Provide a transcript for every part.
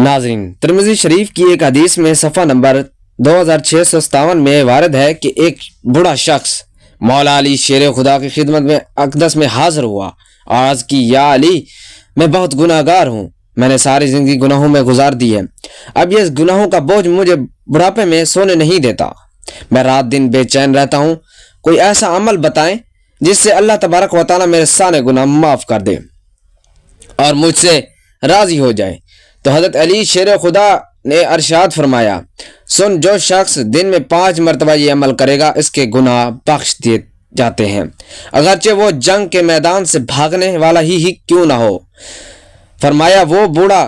ناظرین، ترمذی شریف کی ایک حدیث میں صفحہ نمبر 2657 میں وارد ہے کہ ایک بڑا شخص مولا علی شیر خدا کی خدمت میں اقدس میں حاضر ہوا اور عرض کی، یا علی، میں بہت گناہ گار ہوں، میں نے ساری زندگی گناہوں میں گزار دی ہے، اب یہ گناہوں کا بوجھ مجھے بڑھاپے میں سونے نہیں دیتا، میں رات دن بے چین رہتا ہوں، کوئی ایسا عمل بتائیں جس سے اللہ تبارک و تعالیٰ میرے سارے گناہ معاف کر دے اور مجھ سے راضی ہو جائے۔ تو حضرت علی شیر خدا نے ارشاد فرمایا، سن، جو شخص دن میں 5 مرتبہ یہ عمل کرے گا اس کے گناہ بخش دیے جاتے ہیں، اگرچہ وہ جنگ کے میدان سے بھاگنے والا ہی کیوں نہ ہو۔ فرمایا، وہ بوڑھا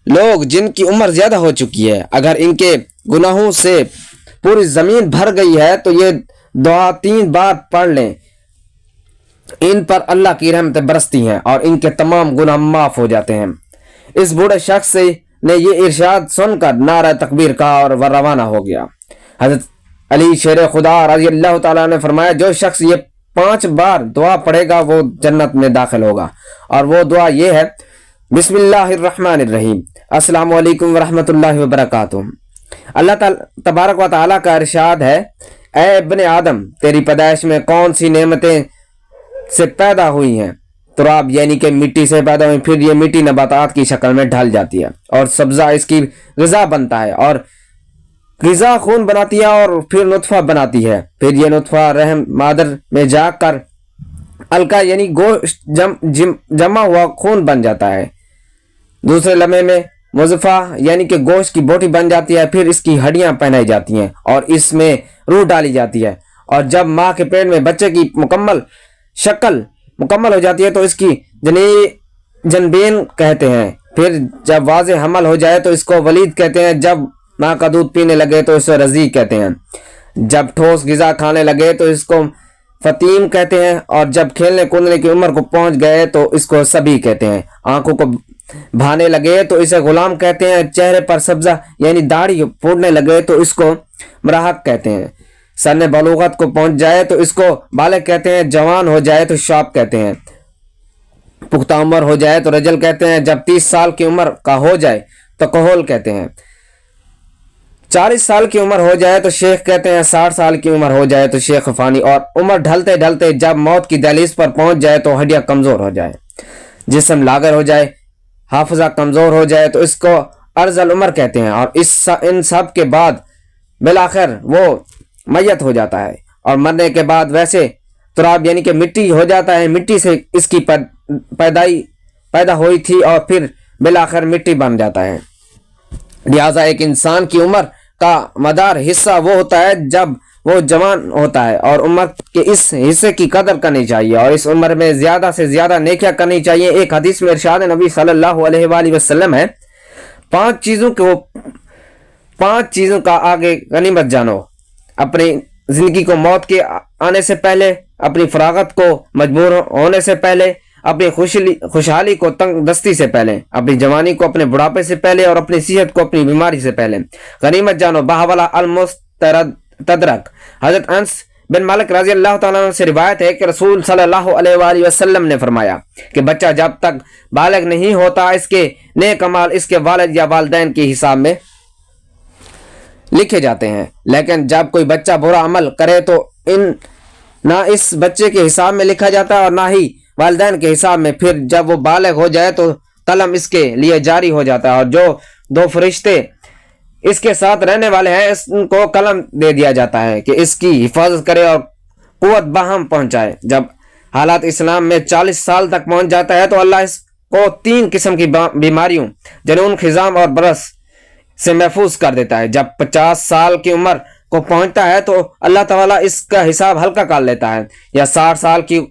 لوگ جن کی عمر زیادہ ہو چکی ہے، اگر ان کے گناہوں سے پوری زمین بھر گئی ہے تو یہ دعا 3 بار پڑھ لیں، ان پر اللہ کی رحمتیں برستی ہیں اور ان کے تمام گناہ معاف ہو جاتے ہیں۔ اس بوڑھے شخص نے یہ ارشاد سن کر نعرہ تکبیر کہا اور وہ روانہ ہو گیا۔ حضرت علی شیر خدا رضی اللہ تعالیٰ نے فرمایا، جو شخص یہ 5 بار دعا پڑھے گا وہ جنت میں داخل ہوگا، اور وہ دعا یہ ہے، بسم اللہ الرحمن الرحیم، السلام علیکم ورحمۃ اللہ وبرکاتہ۔ اللہ تبارک و تعالیٰ کا ارشاد ہے، اے ابن آدم، تیری پیدائش میں کون سی نعمتیں سے پیدا ہوئی ہیں؟ تراب یعنی کہ مٹی سے پیدا ہوئی، پھر یہ مٹی نباتات کی شکل میں ڈھل جاتی ہے اور سبزہ اس کی غذا بنتا ہے، اور غذا خون بناتی ہے اور پھر نطفہ بناتی ہے، پھر یہ نطفہ رحم مادر میں جا کر القا یعنی گوشت جمع ہوا خون بن جاتا ہے، دوسرے لمحے میں مضغہ یعنی کہ گوشت کی بوٹی بن جاتی ہے، پھر اس کی ہڈیاں پہنائی جاتی ہیں اور اس میں روح ڈالی جاتی ہے، اور جب ماں کے پیٹ میں بچے کی شکل مکمل ہو جاتی ہے تو اس کی جنبین کہتے ہیں، پھر جب واضح حمل ہو جائے تو اس کو ولید کہتے ہیں، جب ماں کا دودھ پینے لگے تو اسے رضیع کہتے ہیں، جب ٹھوس غذا کھانے لگے تو اس کو فطیم کہتے ہیں، اور جب کھیلنے کودنے کی عمر کو پہنچ گئے تو اس کو صبی کہتے ہیں، آنکھوں کو بھانے لگے تو اسے غلام کہتے ہیں، چہرے پر سبزہ یعنی داڑھی پھوٹنے لگے تو اس کو مراہق کہتے ہیں، سن بلوغت کو پہنچ جائے تو اس کو بالغ کہتے ہیں، جوان ہو جائے تو شاب کہتے ہیں، پختہ عمر ہو جائے تو رجل کہتے ہیں، جب 30 سال کی عمر کا ہو جائے تو کہول کہتے ہیں، 40 سال کی عمر ہو جائے تو شیخ کہتے ہیں، 60 سال کی عمر ہو جائے تو شیخ فانی، اور عمر ڈھلتے ڈھلتے جب موت کی دہلیز پر پہنچ جائے تو ہڈیاں کمزور ہو جائے، جسم لاغر ہو جائے، حافظہ کمزور ہو جائے تو اس کو عرض العمر کہتے ہیں، اور ان سب کے بعد بالآخر وہ میت ہو جاتا ہے اور مرنے کے بعد ویسے تراب یعنی کہ مٹی ہو جاتا ہے، مٹی سے اس کی پیدا ہوئی تھی اور پھر بالآخر مٹی بن جاتا ہے۔ لہٰذا ایک انسان کی عمر کا مدار حصہ وہ ہوتا ہے جب وہ جوان ہوتا ہے، اور عمر کے اس حصے کی قدر کرنی چاہیے اور اس عمر میں زیادہ سے زیادہ نیکیاں کرنی چاہیے۔ ایک حدیث میں ارشاد نبی صلی اللہ علیہ وآلہ وسلم ہے، 5 چیزوں کا آگے غنیمت جانو، اپنی زندگی کو موت کے آنے سے پہلے، اپنی فراغت کو مجبور ہونے سے پہلے، اپنی خوشحالی کو تنگ دستی سے پہلے، اپنی جوانی کو اپنے بڑھاپے سے پہلے، اور اپنی صحت کو اپنی بیماری سے پہلے۔ غنیمت جانو بحوالہ المستدرک۔ حضرت انس بن مالک رضی اللہ تعالیٰ عنہ سے روایت ہے کہ رسول صلی اللہ علیہ وآلہ وسلم نے فرمایا کہ بچہ جب تک بالغ نہیں ہوتا اس کے نیک اعمال اس کے والد یا والدین کے حساب میں لکھے جاتے ہیں، لیکن جب کوئی بچہ برا عمل کرے تو نہ اس بچے کے حساب میں لکھا جاتا اور نہ ہی والدین کے حساب میں، پھر جب وہ بالغ ہو جائے تو قلم اس کے لیے جاری ہو جاتا ہے، اور جو 2 فرشتے اس کے ساتھ رہنے والے ہیں اس کو قلم دے دیا جاتا ہے کہ اس کی حفاظت کرے اور قوت باہم پہنچائے۔ جب حالات اسلام میں 40 سال تک پہنچ جاتا ہے تو اللہ اس کو 3 قسم کی بیماریوں جنون، خزام اور برس سے محفوظ کر دیتا ہے۔ جب 50 سال کی عمر کو پہنچتا ہے تو اللہ تعالیٰ اس کا حساب ہلکا کر لیتا ہے، یا 60 سال کی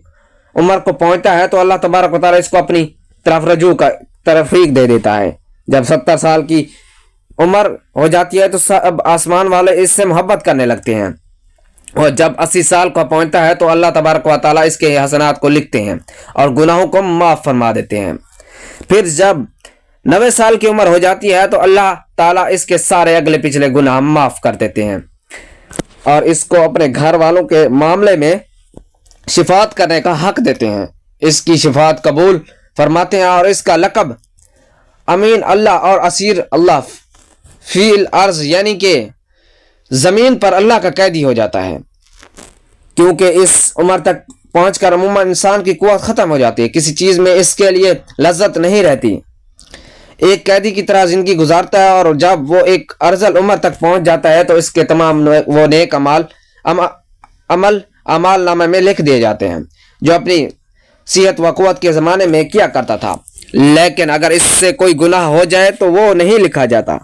عمر کو پہنچتا ہے تو اللہ تبارک و تعالیٰ اس کو اپنی طرف رجوع کا تفریق دے دیتا ہے۔ جب 70 سال کی عمر ہو جاتی ہے تو سب آسمان والے اس سے محبت کرنے لگتے ہیں، اور جب 80 سال کو پہنچتا ہے تو اللہ تبارک و تعالیٰ اس کے حسنات کو لکھتے ہیں اور گناہوں کو معاف فرما دیتے ہیں۔ پھر جب 90 سال کی عمر ہو جاتی ہے تو اللہ تعالیٰ اس کے سارے اگلے پچھلے گناہ معاف کر دیتے ہیں اور اس کو اپنے گھر والوں کے معاملے میں شفاعت کرنے کا حق دیتے ہیں، اس کی شفاعت قبول فرماتے ہیں اور اس کا لقب امین اللہ اور اسیر اللہ فی الارض یعنی کہ زمین پر اللہ کا قیدی ہو جاتا ہے، کیونکہ اس عمر تک پہنچ کر عموماً انسان کی قوت ختم ہو جاتی ہے، کسی چیز میں اس کے لیے لذت نہیں رہتی، ایک قیدی کی طرح زندگی گزارتا ہے، اور جب وہ ایک ارذل عمر تک پہنچ جاتا ہے تو اس کے تمام وہ نیک اعمال نامے میں لکھ دیے جاتے ہیں جو اپنی صحت و قوت کے زمانے میں کیا کرتا تھا، لیکن اگر اس سے کوئی گناہ ہو جائے تو وہ نہیں لکھا جاتا۔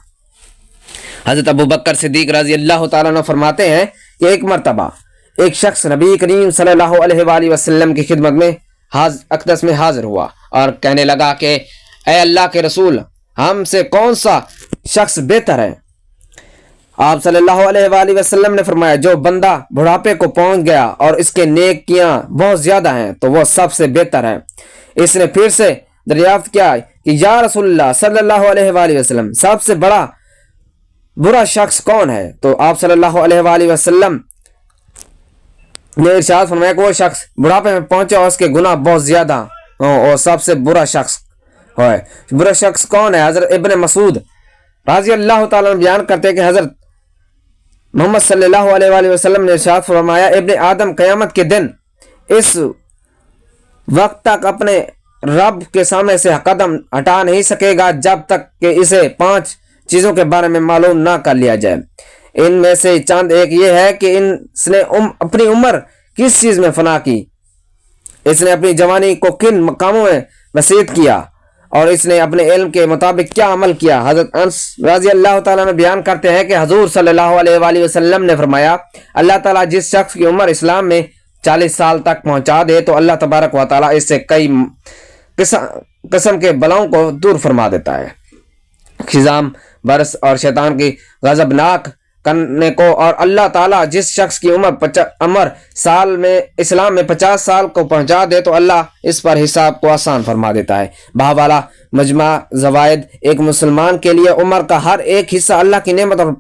حضرت ابو بکر صدیق رضی اللہ تعالیٰ عنہ فرماتے ہیں کہ ایک مرتبہ ایک شخص نبی کریم صلی اللہ علیہ وآلہ وسلم کی خدمت میں اقدس میں حاضر ہوا اور کہنے لگا کہ اے اللہ کے رسول، ہم سے کون سا شخص بہتر ہے؟ آپ صلی اللہ علیہ وآلہ وسلم نے فرمایا، جو بندہ بڑھاپے کو پہنچ گیا اور اس کے نیکیاں بہت زیادہ ہیں تو وہ سب سے بہتر ہے۔ اس نے پھر سے دریافت کیا کہ یا رسول اللہ صلی اللہ علیہ وآلہ وسلم، سب سے برا شخص کون ہے؟ تو آپ صلی اللہ علیہ وآلہ وسلم نے ارشاد فرمایا کہ وہ شخص بڑھاپے میں پہنچے اور اس کے گناہ بہت زیادہ ہوں اور سب سے برا شخص ہے۔ برا شخص کون ہے؟ حضرت ابن مسعود رضی اللہ تعالیٰ عنہ بیان کرتے ہیں کہ حضرت محمد صلی اللہ علیہ وآلہ وسلم نے ارشاد فرمایا، ابن آدم قیامت کے دن اس وقت تک اپنے رب کے سامنے سے قدم ہٹا نہیں سکے گا جب تک کہ اسے 5 چیزوں کے بارے میں معلوم نہ کر لیا جائے۔ ان میں سے چند ایک یہ ہے کہ اس نے اپنی عمر کس چیز میں فنا کی، اس نے اپنی جوانی کو کن مقاموں میں وسیع کیا، اور اس نے اپنے علم کے مطابق کیا عمل کیا۔ حضرت انس رضی اللہ تعالیٰ نے بیان کرتے ہیں کہ حضور صلی اللہ علیہ وآلہ وسلم نے فرمایا، اللہ تعالیٰ جس شخص کی عمر اسلام میں 40 سال تک پہنچا دے تو اللہ تبارک و تعالیٰ اس سے کئی قسم کے بلاؤں کو دور فرما دیتا ہے، خزام، برس اور شیطان کی غضبناک کرنے کو، اور اللہ تعالیٰ جس شخص کی عمر سال میں اسلام میں 50 سال کو پہنچا دے تو اللہ اس پر حساب کو آسان فرما دیتا ہے۔ بہوالا مجمع زوائد، ایک مسلمان کے لیے عمر کا ہر ایک حصہ اللہ کی نعمت اور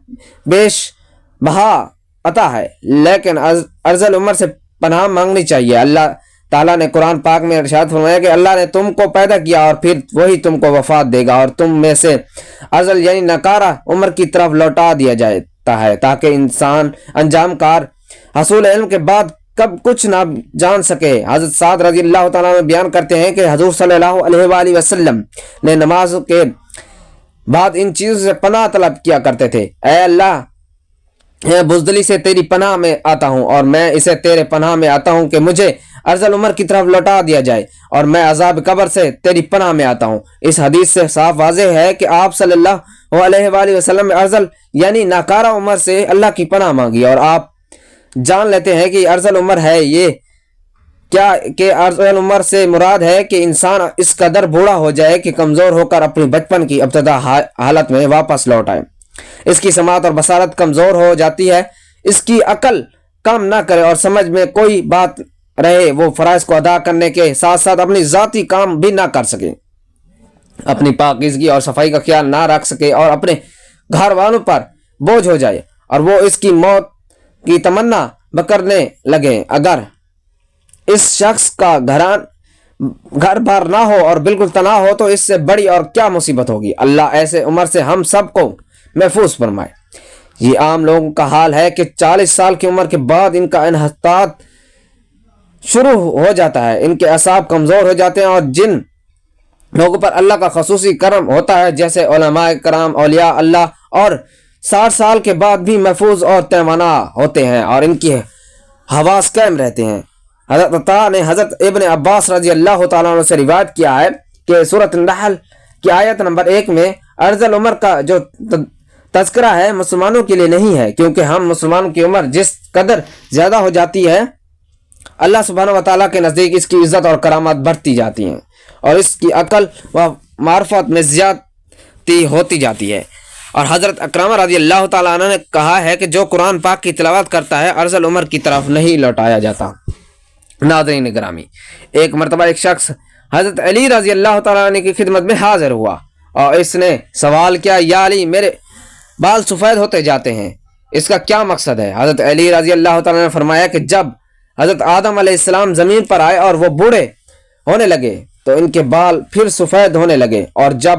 بیش بہا عطا ہے، لیکن ارذل عمر سے پناہ مانگنی چاہیے۔ اللہ تعالیٰ نے قرآن پاک میں ارشاد فرمایا کہ اللہ نے تم کو پیدا کیا اور پھر وہی تم کو وفات دے گا، اور تم میں سے ارذل یعنی ناکارہ عمر کی طرف لوٹا دیا جاتا ہے تاکہ انسان انجام کار حصول علم کے بعد کب کچھ نہ جان سکے۔ حضرت سعد رضی اللہ تعالیٰ عنہ بیان کرتے ہیں کہ حضور صلی اللہ علیہ وآلہ وسلم نے نماز کے بعد ان چیزوں سے پناہ طلب کیا کرتے تھے، اے اللہ، میں بزدلی سے تیری پناہ میں آتا ہوں اور میں اسے تیرے پناہ میں آتا ہوں کہ مجھے ارذل عمر کی طرف لوٹا دیا جائے، اور میں عذاب قبر سے تیری پناہ میں آتا ہوں۔ اس حدیث سے صاف واضح ہے کہ آپ صلی اللہ علیہ وآلہ وسلم نے ارذل یعنی ناکارہ عمر سے اللہ کی پناہ مانگی، اور آپ جان لیتے ہیں کہ ارذل عمر ہے یہ کیا کہ ارذل عمر سے مراد ہے کہ انسان اس قدر بوڑھا ہو جائے کہ کمزور ہو کر اپنی بچپن کی ابتدا حالت میں واپس لوٹ آئے، اس کی سماعت اور بصارت کمزور ہو جاتی ہے، اس کی عقل کام نہ کرے اور سمجھ میں کوئی بات رہے، وہ فرائض کو ادا کرنے کے ساتھ ساتھ اپنی ذاتی کام بھی نہ کر سکے، اپنی پاکیزگی اور صفائی کا خیال نہ رکھ سکے اور اپنے گھر والوں پر بوجھ ہو جائے اور وہ اس کی موت کی تمنا کرنے لگے۔ اگر اس شخص کا گھر بار نہ ہو اور بالکل تنہا ہو تو اس سے بڑی اور کیا مصیبت ہوگی۔ اللہ ایسے عمر سے ہم سب کو محفوظ فرمائے۔ یہ عام لوگوں کا حال ہے کہ 40 سال کی عمر کے بعد ان کا انحطاط شروع ہو جاتا ہے، ان کے اعصاب کمزور ہو جاتے ہیں، اور جن لوگوں پر اللہ کا خصوصی کرم ہوتا ہے جیسے علماء کرام، اولیاء اللہ، اور 60 سال کے بعد بھی محفوظ اور توانا ہوتے ہیں اور ان کی حواس قائم رہتے ہیں۔ حضرت عطا نے حضرت ابن عباس رضی اللہ تعالیٰ عنہ سے روایت کیا ہے کہ سورۃ النحل کی آیت نمبر 1 میں ارذل عمر کا جو تذکرہ ہے مسلمانوں کے لیے نہیں ہے، کیونکہ ہم مسلمانوں کی عمر جس قدر زیادہ ہو جاتی ہے اللہ سبحانہ و تعالیٰ کے نزدیک اس کی عزت اور کرامات بڑھتی جاتی ہیں اور اس کی عقل و معرفت میں زیادتی ہوتی جاتی ہے۔ اور حضرت اکرامہ رضی اللہ تعالیٰ عنہ نے کہا ہے کہ جو قرآن پاک کی تلاوت کرتا ہے ارذل عمر کی طرف نہیں لوٹایا جاتا۔ ناظرین گرامی، ایک مرتبہ ایک شخص حضرت علی رضی اللہ تعالیٰ عنہ کی خدمت میں حاضر ہوا اور اس نے سوال کیا، یا علی، میرے بال سفید ہوتے جاتے ہیں، اس کا کیا مقصد ہے؟ حضرت علی رضی اللہ تعالیٰ نے فرمایا کہ جب حضرت آدم علیہ السلام زمین پر آئے اور وہ بوڑھے ہونے لگے تو ان کے بال پھر سفید ہونے لگے، اور جب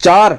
4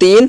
3,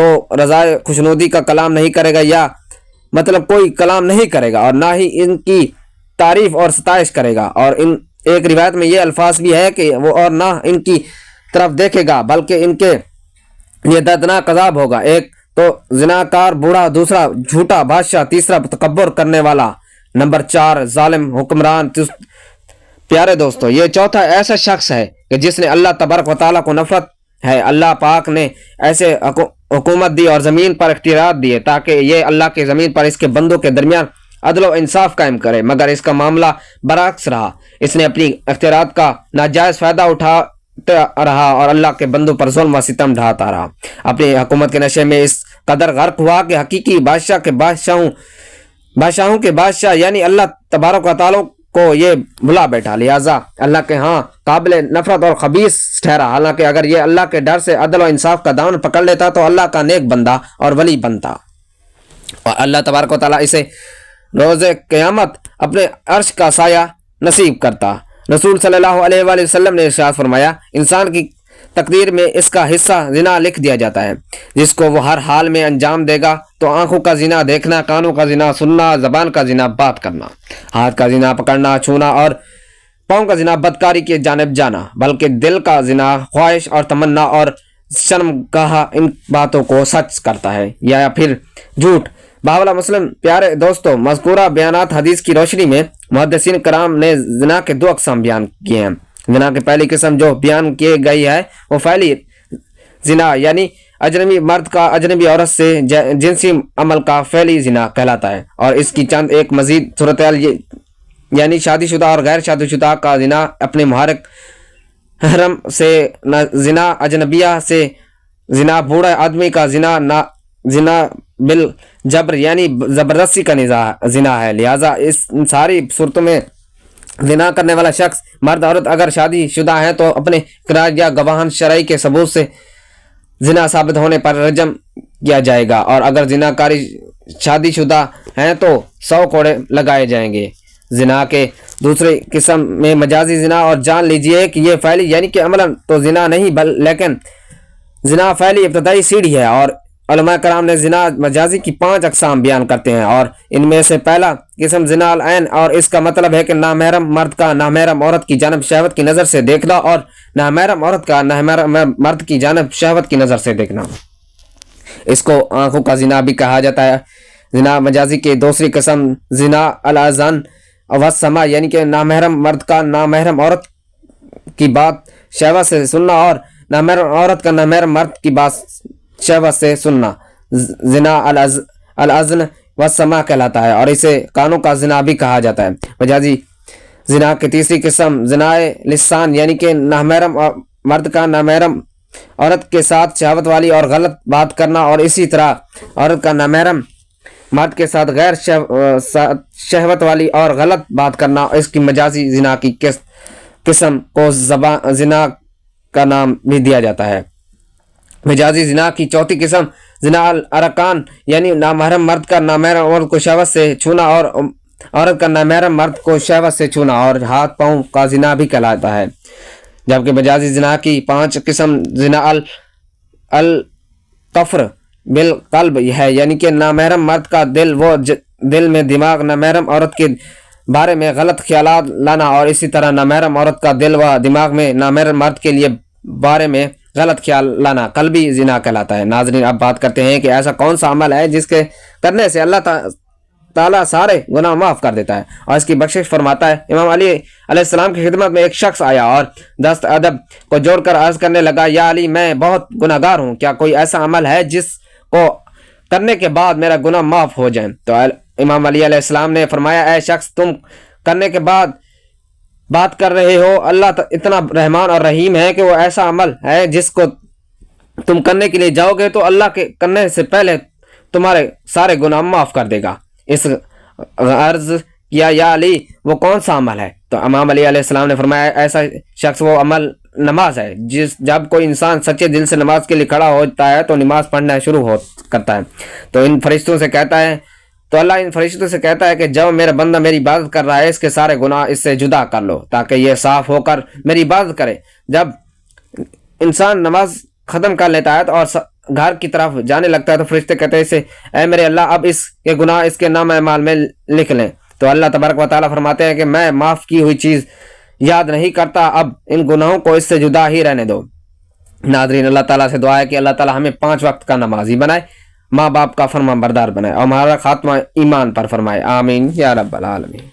تو رضائے خوشنودی کا کلام نہیں کرے گا، یا مطلب کوئی کلام نہیں کرے گا، اور نہ ہی ان کی تعریف اور ستائش کرے گا۔ اور ایک روایت میں یہ الفاظ بھی ہے کہ وہ اور نہ ان کی طرف دیکھے گا، بلکہ ان کے یہ دردناک عذاب ہوگا۔ ایک تو زناکار بوڑھا، دوسرا جھوٹا بادشاہ، تیسرا تکبر کرنے والا، نمبر 4 ظالم حکمران۔ پیارے دوستو، یہ چوتھا ایسا شخص ہے کہ جس نے اللہ تبارک و تعالیٰ کو نفرت ہے۔ اللہ پاک نے ایسے حکومت دی اور زمین پر اختیارات دیے تاکہ یہ اللہ کے زمین پر اس کے بندوں کے درمیان عدل و انصاف قائم کرے، مگر اس کا معاملہ برعکس رہا۔ اس نے اپنی اختیارات کا ناجائز فائدہ اٹھاتا رہا اور اللہ کے بندوں پر ظلم و ستم ڈھاتا رہا۔ اپنی حکومت کے نشے میں اس قدر غرق ہوا کہ حقیقی بادشاہوں کے بادشاہ یعنی اللہ تبارک و تعالیٰ کو یہ بھلا بیٹھا، لہٰذا اللہ کے ہاں قابل نفرت اور خبیث ٹھہرا۔ حالانکہ اگر یہ اللہ کے ڈر سے عدل و انصاف کا دامن پکڑ لیتا تو اللہ کا نیک بندہ اور ولی بنتا، اور اللہ تبارک و تعالیٰ اسے روز قیامت اپنے عرش کا سایہ نصیب کرتا۔ رسول صلی اللہ علیہ وآلہ وسلم نے ارشاد فرمایا، انسان کی تقدیر میں اس کا حصہ زنا لکھ دیا جاتا ہے، جس کو وہ ہر حال میں انجام دے گا۔ تو آنکھوں کا زنا دیکھنا، کانوں کا زنا سننا، زبان کا زنا بات کرنا، ہاتھ کا زنا پکڑنا چھونا، اور پاؤں کا زنا بدکاری کی جانب جانا، بلکہ دل کا زنا خواہش اور تمنا اور شرمگاہ ان باتوں کو سچ کرتا ہے، یا پھر جھوٹ۔ بحوالہ مسلم۔ پیارے دوستو، مذکورہ بیانات حدیث کی روشنی میں محدثین کرام نے زنا کے 2 اقسام بیان کیے ہیں۔ زنا کی پہلی قسم جو بیان کیے گئی ہے وہ فعلی زنا یعنی اجنبی مرد کا اجنبی عورت سے جنسی عمل کا فعلی زنا کہلاتا ہے، اور اس کی چند ایک مزید صورتحال یعنی شادی شدہ اور غیر شادی شدہ کا زنا، اپنے محرک حرم سے زنا، اجنبیہ سے زنا، بوڑھے آدمی کا زنا بالجبر یعنی زبردستی کا زنا ہے۔ لہٰذا اس ساری صورتوں میں زنا کرنے والا شخص مرد عورت اگر شادی شدہ ہیں تو اپنے اقرار یا گواہان شرعی کے ثبوت سے زنا ثابت ہونے پر رجم کیا جائے گا، اور اگر زنا کاری شادی شدہ ہیں تو 100 کوڑے لگائے جائیں گے۔ زنا کے دوسری قسم میں مجازی زنا، اور جان لیجئے کہ یہ فعلی یعنی کہ عملاً تو زنا نہیں لیکن زنا فعلی ابتدائی سیڑھی ہے، اور علماء کرام نے زنا مجازی کی 5 اقسام بیان کرتے ہیں، اور ان میں سے پہلا قسم زنا العین، اور اس کا مطلب ہے کہ نامحرم مرد کا نامحرم عورت کی جانب شہوت کی نظر سے دیکھنا، اور نامحرم عورت کا نامحرم مرد کی جانب شہوت کی نظر سے دیکھنا۔ اس کو آنکھوں کا زنا بھی کہا جاتا ہے۔ زنا مجازی کی دوسری قسم زنا الاذان والسماع یعنی کہ نامحرم مرد کا نامحرم عورت کی بات شہوت سے سننا، اور نامحرم عورت کا نامحرم مرد کی بات شہوت سے سننا زنا الاذن والسماع کہلاتا ہے، اور اسے کانوں کا زنا بھی کہا جاتا ہے۔ مجازی زنا کی تیسری قسم زنا لسان یعنی کہ نامحرم مرد کا نامحرم عورت کے ساتھ شہوت والی اور غلط بات کرنا، اور اسی طرح عورت کا نامحرم مرد کے ساتھ غیر شہوت والی اور غلط بات کرنا۔ اس کی مجازی زنا کی قسم کو زنا کا نام بھی دیا جاتا ہے۔ مجازی زنا کی چوتھی قسم زنا الارکان یعنی نامحرم مرد کا نامحرم عورت کو شہوت سے چھونا، اور عورت کا نامحرم مرد کو شہوت سے چھونا، اور ہاتھ پاؤں کا زنا بھی کہلاتا ہے۔ جبکہ مجازی زنا کی 5 قسم زنا القفر بالقلب ہے یعنی کہ نامحرم مرد کا دل میں دماغ نامحرم عورت کے بارے میں غلط خیالات لانا، اور اسی طرح نامحرم عورت کا دل و دماغ میں نامحرم مرد کے لیے بارے میں غلط خیال لانا قلبی زنا کہلاتا ہے۔ ناظرین، اب بات کرتے ہیں کہ ایسا کون سا عمل ہے جس کے کرنے سے اللہ تعالیٰ سارے گناہ معاف کر دیتا ہے اور اس کی بخشش فرماتا ہے۔ امام علی علیہ السلام کی خدمت میں ایک شخص آیا اور دست ادب کو جوڑ کر عرض کرنے لگا، یا علی، میں بہت گناہ گار ہوں، کیا کوئی ایسا عمل ہے جس کو کرنے کے بعد میرا گناہ معاف ہو جائیں؟ تو امام علی علیہ السلام نے فرمایا، اے شخص، تم کرنے کے بعد بات کر رہے ہو، اللہ اتنا رحمان اور رحیم ہے کہ وہ ایسا عمل ہے جس کو تم کرنے کے لیے جاؤ گے تو اللہ کے کرنے سے پہلے تمہارے سارے گناہ معاف کر دے گا۔ اس عرض کیا، یا علی، وہ کون سا عمل ہے؟ تو امام علی علیہ السلام نے فرمایا، ایسا شخص وہ عمل نماز ہے۔ جب کوئی انسان سچے دل سے نماز کے لیے کھڑا ہوتا ہے تو نماز پڑھنا شروع کرتا ہے، تو ان فرشتوں سے کہتا ہے تو اللہ ان فرشتوں سے کہتا ہے کہ جب میرا بندہ میری عبادت کر رہا ہے، اس کے سارے گناہ اس سے جدا کر لو تاکہ یہ صاف ہو کر میری عبادت کرے۔ جب انسان نماز ختم کر لیتا ہے اور گھر کی طرف جانے لگتا ہے تو فرشتے کہتے ہیں اسے اے میرے اللہ اب اس کے گناہ اس کے نام اعمال میں لکھ لیں. تو اللہ تبارک و تعالیٰ فرماتے ہیں کہ میں معاف کی ہوئی چیز یاد نہیں کرتا, اب ان گناہوں کو اس سے جدا ہی رہنے دو. ناظرین, اللہ تعالیٰ سے دعا ہے کہ اللہ تعالیٰ ہمیں 5 وقت کا نمازی بنائے, ماں باپ کا فرمان بردار بنائے اور ہمارا خاتمہ ایمان پر فرمائے. آمین یا رب العالمین.